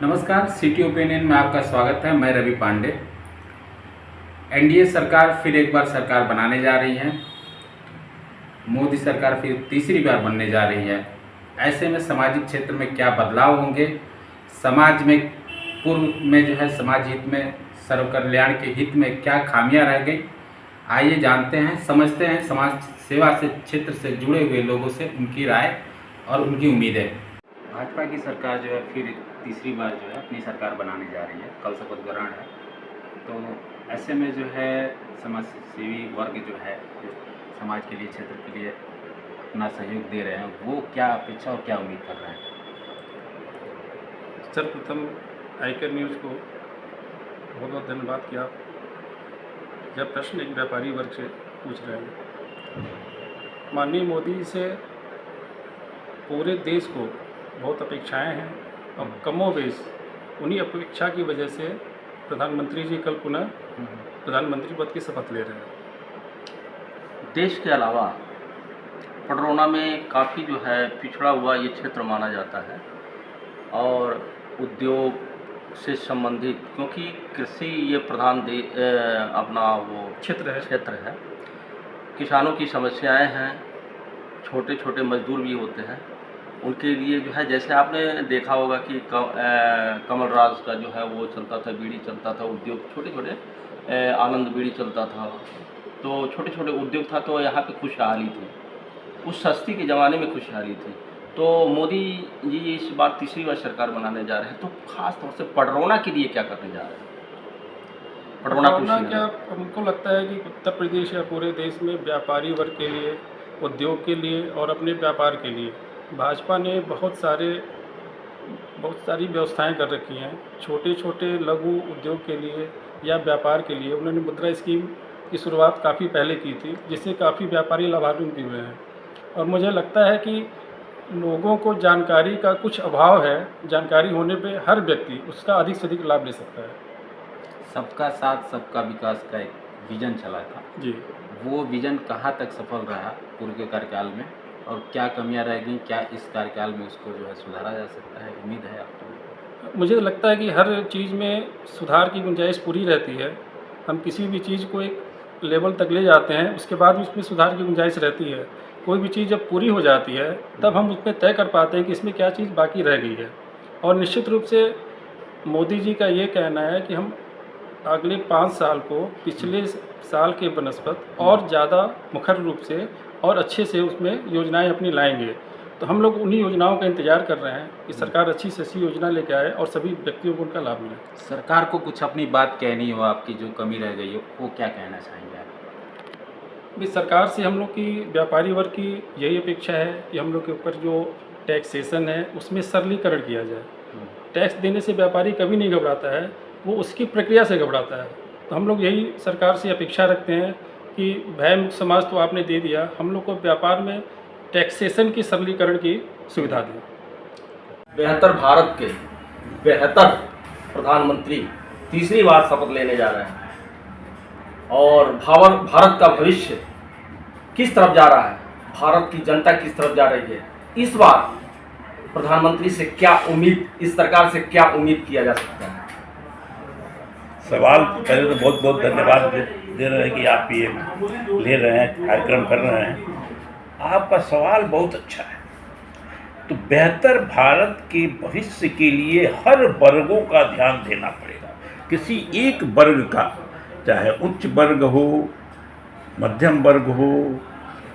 नमस्कार, city opinion में आपका स्वागत है। मैं रवि पांडे। एनडीए सरकार फिर एक बार सरकार बनाने जा रही है। मोदी सरकार फिर तीसरी बार बनने जा रही है। ऐसे में सामाजिक क्षेत्र में क्या बदलाव होंगे, समाज में पूर्व में जो है समाज हित में, सर्व कल्याण के हित में क्या खामियां रह गई, आइए जानते हैं, समझते हैं समाज सेवा से क्षेत्र से जुड़े हुए लोगों से उनकी राय और उनकी उम्मीदें। भाजपा की सरकार जो है फिर तीसरी बार जो है अपनी सरकार बनाने जा रही है। कल शपथ ग्रहण है, तो ऐसे में जो है समाज सेवी वर्ग जो है, जो समाज के लिए, क्षेत्र के लिए अपना सहयोग दे रहे हैं, वो क्या अपेक्षा और क्या उम्मीद कर रहे हैं? सर्वप्रथम आईकर न्यूज़ को बहुत बहुत धन्यवाद कि आप यह प्रश्न एक व्यापारी वर्ग से पूछ रहे हैं। माननीय मोदी जी से पूरे देश को बहुत अपेक्षाएं हैं और कमोबेश उन्हीं अपेक्षा की वजह से प्रधानमंत्री जी कल पुनः प्रधानमंत्री पद की शपथ ले रहे हैं। देश के अलावा पडरौना में काफ़ी जो है पिछड़ा हुआ ये क्षेत्र माना जाता है और उद्योग से संबंधित, क्योंकि कृषि ये प्रधान अपना वो क्षेत्र है। किसानों की समस्याएं हैं, छोटे छोटे मजदूर भी होते हैं, उनके लिए जो है, जैसे आपने देखा होगा कि कमल राज का जो है वो चलता था, बीड़ी चलता था, उद्योग छोटे छोटे, आनंद बीड़ी चलता था, तो छोटे छोटे उद्योग था, तो यहाँ पे खुशहाली थी, उस सस्ती के ज़माने में खुशहाली थी। तो मोदी जी इस बार तीसरी बार सरकार बनाने जा रहे हैं, तो ख़ास तौर से पडरौना के लिए क्या करने जा रहे हैं? पडरौना क्या, हमको लगता है कि उत्तर प्रदेश या पूरे देश में व्यापारी वर्ग के लिए, उद्योग के लिए और अपने व्यापार के लिए भाजपा ने बहुत सारी व्यवस्थाएं कर रखी हैं। छोटे छोटे लघु उद्योग के लिए या व्यापार के लिए उन्होंने मुद्रा स्कीम की शुरुआत काफ़ी पहले की थी, जिससे काफ़ी व्यापारी लाभान्वित हुए हैं। और मुझे लगता है कि लोगों को जानकारी का कुछ अभाव है, जानकारी होने पे हर व्यक्ति उसका अधिक से अधिक लाभ ले सकता है। सबका साथ सबका विकास का एक विजन चला था जी, वो विजन कहाँ तक सफल रहा पूर्व के कार्यकाल में, और क्या कमियां रह गई, क्या इस कार्यकाल में उसको जो है सुधारा जा सकता है? उम्मीद है आपको? मुझे लगता है कि हर चीज़ में सुधार की गुंजाइश पूरी रहती है। हम किसी भी चीज़ को एक लेवल तक ले जाते हैं, उसके बाद भी उसमें सुधार की गुंजाइश रहती है। कोई भी चीज़ जब पूरी हो जाती है तब हम उसमें तय कर पाते हैं कि इसमें क्या चीज़ बाकी रह गई है। और निश्चित रूप से मोदी जी का ये कहना है कि हम अगले 5 साल को पिछले साल के बनस्पत और ज़्यादा मुखर रूप से और अच्छे से उसमें योजनाएं अपनी लाएंगे। तो हम लोग उन्हीं योजनाओं का इंतजार कर रहे हैं कि सरकार अच्छी से अच्छी योजना लेके आए और सभी व्यक्तियों को उनका लाभ मिले। सरकार को कुछ अपनी बात कहनी हो, आपकी जो कमी रह गई हो, वो क्या कहना चाहेंगे आप? भी सरकार से हम लोग की, व्यापारी वर्ग की यही अपेक्षा है कि हम लोग के ऊपर जो टैक्सेशन है उसमें सरलीकरण किया जाए। टैक्स देने से व्यापारी कभी नहीं घबराता है, वो उसकी प्रक्रिया से घबराता है। तो हम लोग यही सरकार से अपेक्षा रखते हैं कि भय मुक्त समाज तो आपने दे दिया, हम लोग को व्यापार में टैक्सेशन की सरलीकरण की सुविधा दें। बेहतर भारत के बेहतर प्रधानमंत्री तीसरी बार शपथ लेने जा रहे हैं और भारत का भविष्य किस तरफ जा रहा है, भारत की जनता किस तरफ जा रही है, इस बार प्रधानमंत्री से क्या उम्मीद, इस सरकार से क्या उम्मीद किया जा सकता है? सवाल पहले तो बहुत बहुत धन्यवाद दे रहे हैं कि आप ये ले रहे हैं, कार्यक्रम कर रहे हैं। आपका सवाल बहुत अच्छा है। तो बेहतर भारत के भविष्य के लिए हर वर्गों का ध्यान देना पड़ेगा। किसी एक वर्ग का, चाहे उच्च वर्ग हो, मध्यम वर्ग हो,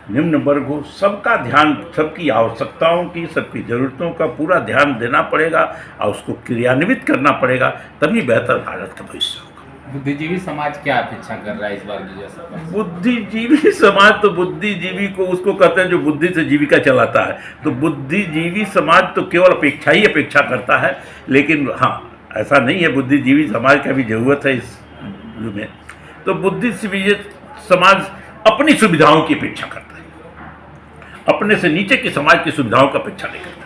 निम्न वर्ग हो, सबका ध्यान, सबकी आवश्यकताओं की, सबकी ज़रूरतों का पूरा ध्यान देना पड़ेगा और उसको क्रियान्वित करना पड़ेगा, तभी बेहतर भारत का भविष्य होगा। बुद्धिजीवी समाज क्या अपेक्षा कर रहा है इस बार की जैसा? बुद्धिजीवी समाज तो बुद्धिजीवी को उसको कहते हैं जो बुद्धि से जीविका चलाता है। तो बुद्धिजीवी समाज तो केवल अपेक्षा ही अपेक्षा करता है, लेकिन हाँ, ऐसा नहीं है, बुद्धिजीवी समाज का भी ज़रूरत है इस युग में। तो बुद्धिजीवी समाज अपनी सुविधाओं की अपेक्षा करता है, अपने से नीचे के समाज की सुविधाओं की अपेक्षा नहीं करता।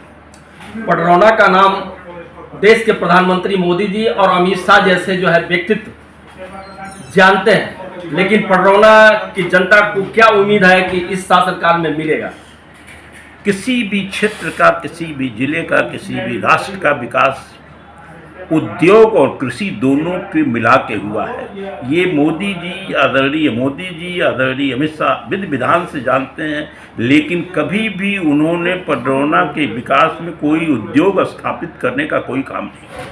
पडरौना का नाम देश के प्रधानमंत्री मोदी जी और अमित शाह जैसे जो है व्यक्तित्व जानते हैं, लेकिन पडरौना की जनता को क्या उम्मीद है कि इस शासनकाल में मिलेगा? किसी भी क्षेत्र का, किसी भी जिले का, किसी भी राष्ट्र का विकास उद्योग और कृषि दोनों के मिला के हुआ है। ये मोदी जी आदरणीय अमित शाह विधि विधान से जानते हैं, लेकिन कभी भी उन्होंने पडरौना के विकास में कोई उद्योग स्थापित करने का कोई काम नहीं।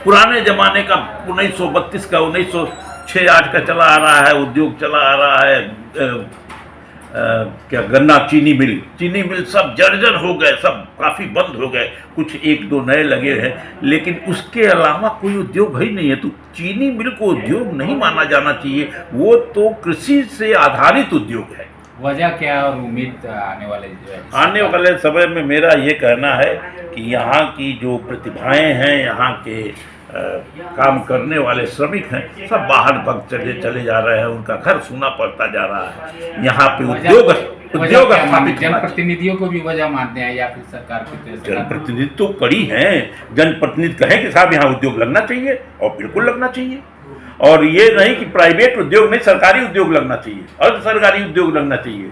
पुराने जमाने का 1932 का 1906-8 का चला आ रहा है, उद्योग चला आ रहा है। क्या गन्ना चीनी मिल सब जर्जर हो गए, सब काफ़ी बंद हो गए, कुछ एक दो नए लगे हैं, लेकिन उसके अलावा कोई उद्योग ही नहीं है। तो चीनी मिल को उद्योग नहीं माना जाना चाहिए, वो तो कृषि से आधारित उद्योग है। वजह क्या और उम्मीद आने वाले जो है आने वाले समय में मेरा ये कहना है कि यहाँ की जो प्रतिभाएं हैं, यहाँ के काम करने वाले श्रमिक हैं, सब बाहर भग चले जा रहे हैं, उनका घर सूना पड़ता जा रहा है। यहाँ पे उद्योग स्थापित, जनप्रतिनिधियों को भी वजह मानते हैं या फिर सरकार को? जनप्रतिनिधि तो कड़ी हैं, जनप्रतिनिधि कहें कि साहब यहाँ उद्योग लगना चाहिए, और बिल्कुल लगना चाहिए। और ये नहीं कि प्राइवेट उद्योग नहीं, सरकारी उद्योग लगना चाहिए, अर्ध सरकारी उद्योग लगना चाहिए।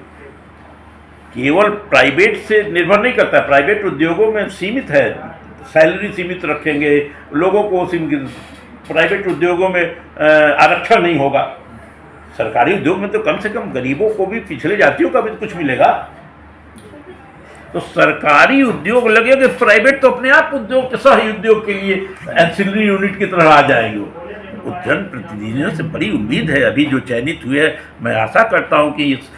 केवल प्राइवेट से निर्भर नहीं करता, प्राइवेट उद्योगों में सीमित है, सैलरी सीमित रखेंगे लोगों को, प्राइवेट उद्योगों में आरक्षण नहीं होगा। सरकारी उद्योग में तो कम से कम गरीबों को भी, पिछले जातियों का भी कुछ मिलेगा। तो सरकारी उद्योग लगेंगे, प्राइवेट तो अपने आप उद्योग सह उद्योग के लिए एंसिलरी यूनिट की तरह आ जाएंगे। जनप्रतिनिधियों से बड़ी उम्मीद है, अभी जो चयनित हुए हैं, मैं आशा करता हूं कि इस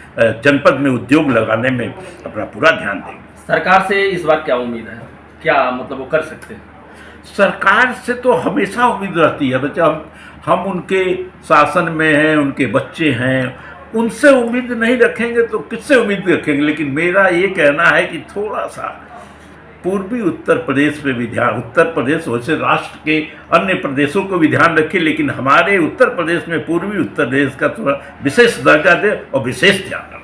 जनपद में उद्योग लगाने में अपना पूरा ध्यान देंगे। सरकार से इस बार क्या उम्मीद है, क्या मतलब वो कर सकते हैं? सरकार से तो हमेशा उम्मीद रहती है, बच्चा हम उनके शासन में हैं, उनके बच्चे हैं, उनसे उम्मीद नहीं रखेंगे तो किससे उम्मीद रखेंगे। लेकिन मेरा ये कहना है कि थोड़ा सा पूर्वी उत्तर प्रदेश पे भी ध्यान, उत्तर प्रदेश वैसे राष्ट्र के अन्य प्रदेशों को भी ध्यान रखे, लेकिन हमारे उत्तर प्रदेश में पूर्वी उत्तर प्रदेश का थोड़ा विशेष दर्जा दे और विशेष ध्यान रखें।